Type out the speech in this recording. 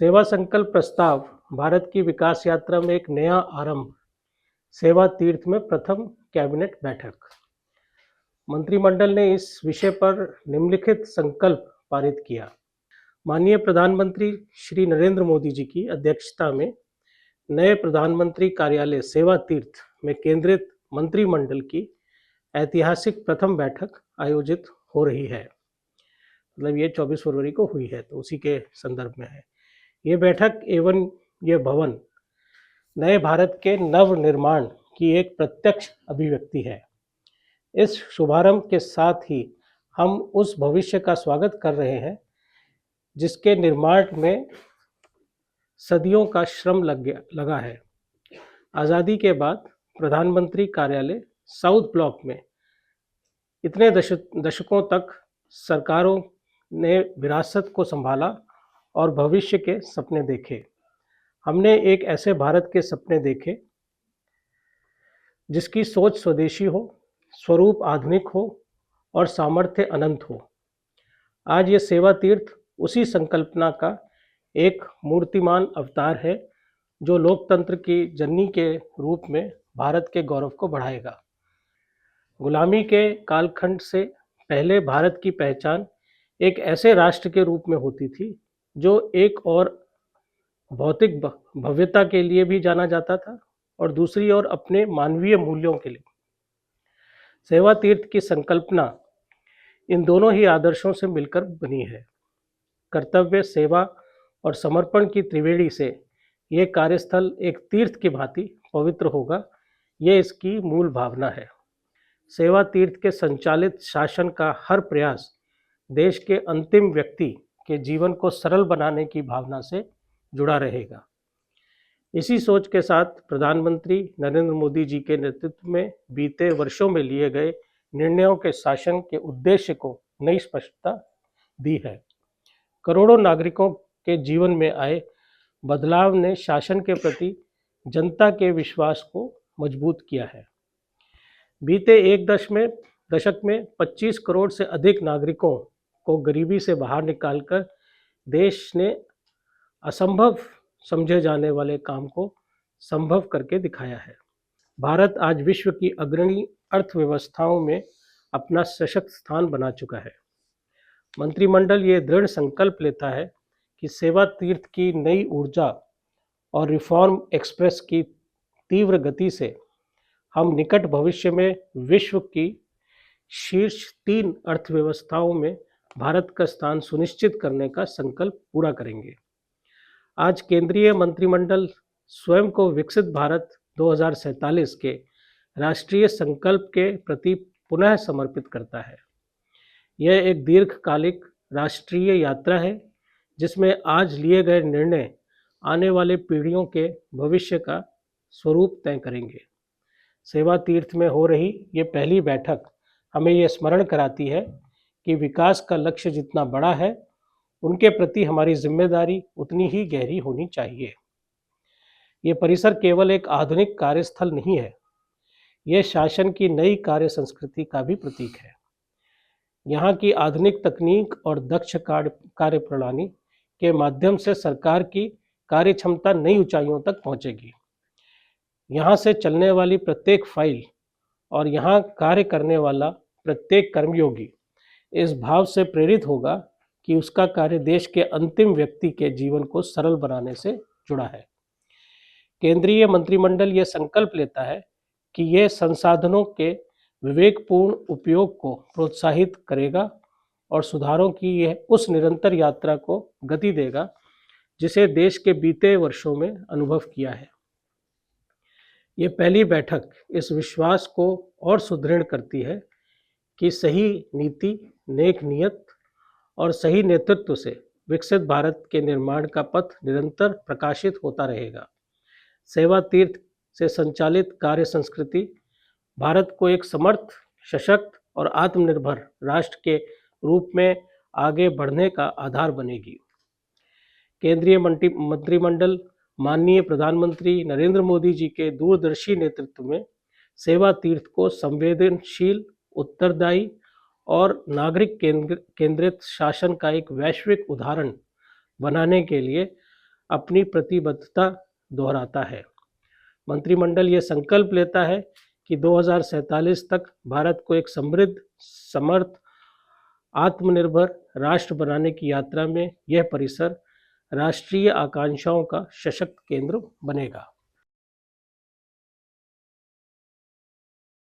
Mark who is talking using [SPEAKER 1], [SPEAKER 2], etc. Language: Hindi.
[SPEAKER 1] सेवा संकल्प प्रस्ताव भारत की विकास यात्रा में एक नया आरंभ। सेवा तीर्थ में प्रथम कैबिनेट बैठक। मंत्रिमंडल ने इस विषय पर निम्नलिखित संकल्प पारित किया। माननीय प्रधानमंत्री श्री नरेंद्र मोदी जी की अध्यक्षता में नए प्रधानमंत्री कार्यालय सेवा तीर्थ में केंद्रित मंत्रिमंडल की ऐतिहासिक प्रथम बैठक आयोजित हो रही है। मतलब ये 24 फरवरी को हुई है, तो उसी के संदर्भ में है ये बैठक एवं ये भवन नए भारत के नव निर्माण की एक प्रत्यक्ष अभिव्यक्ति है। इस शुभारंभ के साथ ही हम उस भविष्य का स्वागत कर रहे हैं जिसके निर्माण में सदियों का श्रम लगा है। आज़ादी के बाद प्रधानमंत्री कार्यालय साउथ ब्लॉक में इतने दशकों तक सरकारों ने विरासत को संभाला और भविष्य के सपने देखे। हमने एक ऐसे भारत के सपने देखे जिसकी सोच स्वदेशी हो, स्वरूप आधुनिक हो और सामर्थ्य अनंत हो। आज ये सेवा तीर्थ उसी संकल्पना का एक मूर्तिमान अवतार है जो लोकतंत्र की जननी के रूप में भारत के गौरव को बढ़ाएगा। गुलामी के कालखंड से पहले भारत की पहचान एक ऐसे राष्ट्र के रूप में होती थी जो एक और भौतिक भव्यता के लिए भी जाना जाता था और दूसरी ओर अपने मानवीय मूल्यों के लिए। सेवा तीर्थ की संकल्पना इन दोनों ही आदर्शों से मिलकर बनी है। कर्तव्य, सेवा और समर्पण की त्रिवेणी से ये कार्यस्थल एक तीर्थ की भांति पवित्र होगा, ये इसकी मूल भावना है। सेवा तीर्थ के संचालित शासन का हर प्रयास देश के अंतिम व्यक्ति के जीवन को सरल बनाने की भावना से जुड़ा रहेगा। इसी सोच के साथ प्रधानमंत्री नरेंद्र मोदी जी के नेतृत्व में बीते वर्षों में लिए गए निर्णयों के शासन के उद्देश्य को नई स्पष्टता दी है। करोड़ों नागरिकों के जीवन में आए बदलाव ने शासन के प्रति जनता के विश्वास को मजबूत किया है। बीते एक दशक में 25 करोड़ से अधिक नागरिकों को गरीबी से बाहर निकालकर देश ने असंभव समझे जाने वाले काम को संभव करके दिखाया है। भारत आज विश्व की अग्रणी अर्थव्यवस्थाओं में अपना सशक्त स्थान बना चुका है। मंत्रिमंडल ये दृढ़ संकल्प लेता है कि सेवा तीर्थ की नई ऊर्जा और रिफॉर्म एक्सप्रेस की तीव्र गति से हम निकट भविष्य में विश्व की शीर्ष 3 अर्थव्यवस्थाओं में भारत का स्थान सुनिश्चित करने का संकल्प पूरा करेंगे। आज केंद्रीय मंत्रिमंडल स्वयं को विकसित भारत 2047 के राष्ट्रीय संकल्प के प्रति पुनः समर्पित करता है। यह एक दीर्घकालिक राष्ट्रीय यात्रा है जिसमें आज लिए गए निर्णय आने वाले पीढ़ियों के भविष्य का स्वरूप तय करेंगे। सेवा तीर्थ में हो रही ये पहली बैठक हमें यह स्मरण कराती है कि विकास का लक्ष्य जितना बड़ा है उनके प्रति हमारी जिम्मेदारी उतनी ही गहरी होनी चाहिए। ये परिसर केवल एक आधुनिक कार्यस्थल नहीं है, यह शासन की नई कार्य संस्कृति का भी प्रतीक है। यहाँ की आधुनिक तकनीक और दक्ष कार्य प्रणाली के माध्यम से सरकार की कार्य क्षमता नई ऊंचाइयों तक पहुँचेगी। यहाँ से चलने वाली प्रत्येक फाइल और यहाँ कार्य करने वाला प्रत्येक कर्मयोगी इस भाव से प्रेरित होगा कि उसका कार्य देश के अंतिम व्यक्ति के जीवन को सरल बनाने से जुड़ा है। केंद्रीय मंत्रिमंडल ये संकल्प लेता है कि यह संसाधनों के विवेकपूर्ण उपयोग को प्रोत्साहित करेगा और सुधारों की यह उस निरंतर यात्रा को गति देगा जिसे देश के बीते वर्षों में अनुभव किया है। ये पहली बैठक इस विश्वास को और सुदृढ़ करती है कि सही नीति, नेक नियत और सही नेतृत्व से विकसित भारत के निर्माण का पथ निरंतर प्रकाशित होता रहेगा। सेवा तीर्थ से संचालित कार्य संस्कृति भारत को एक समर्थ, सशक्त और आत्मनिर्भर राष्ट्र के रूप में आगे बढ़ने का आधार बनेगी। केंद्रीय मंत्रिमंडल माननीय प्रधानमंत्री नरेंद्र मोदी जी के दूरदर्शी नेतृत्व में सेवा तीर्थ को संवेदनशील, उत्तरदायी और नागरिक केंद्रित शासन का एक वैश्विक उदाहरण बनाने के लिए अपनी प्रतिबद्धता दोहराता है। मंत्रिमंडल ये संकल्प लेता है कि 2047 तक भारत को एक समृद्ध, समर्थ, आत्मनिर्भर राष्ट्र बनाने की यात्रा में यह परिसर राष्ट्रीय आकांक्षाओं का सशक्त केंद्र बनेगा।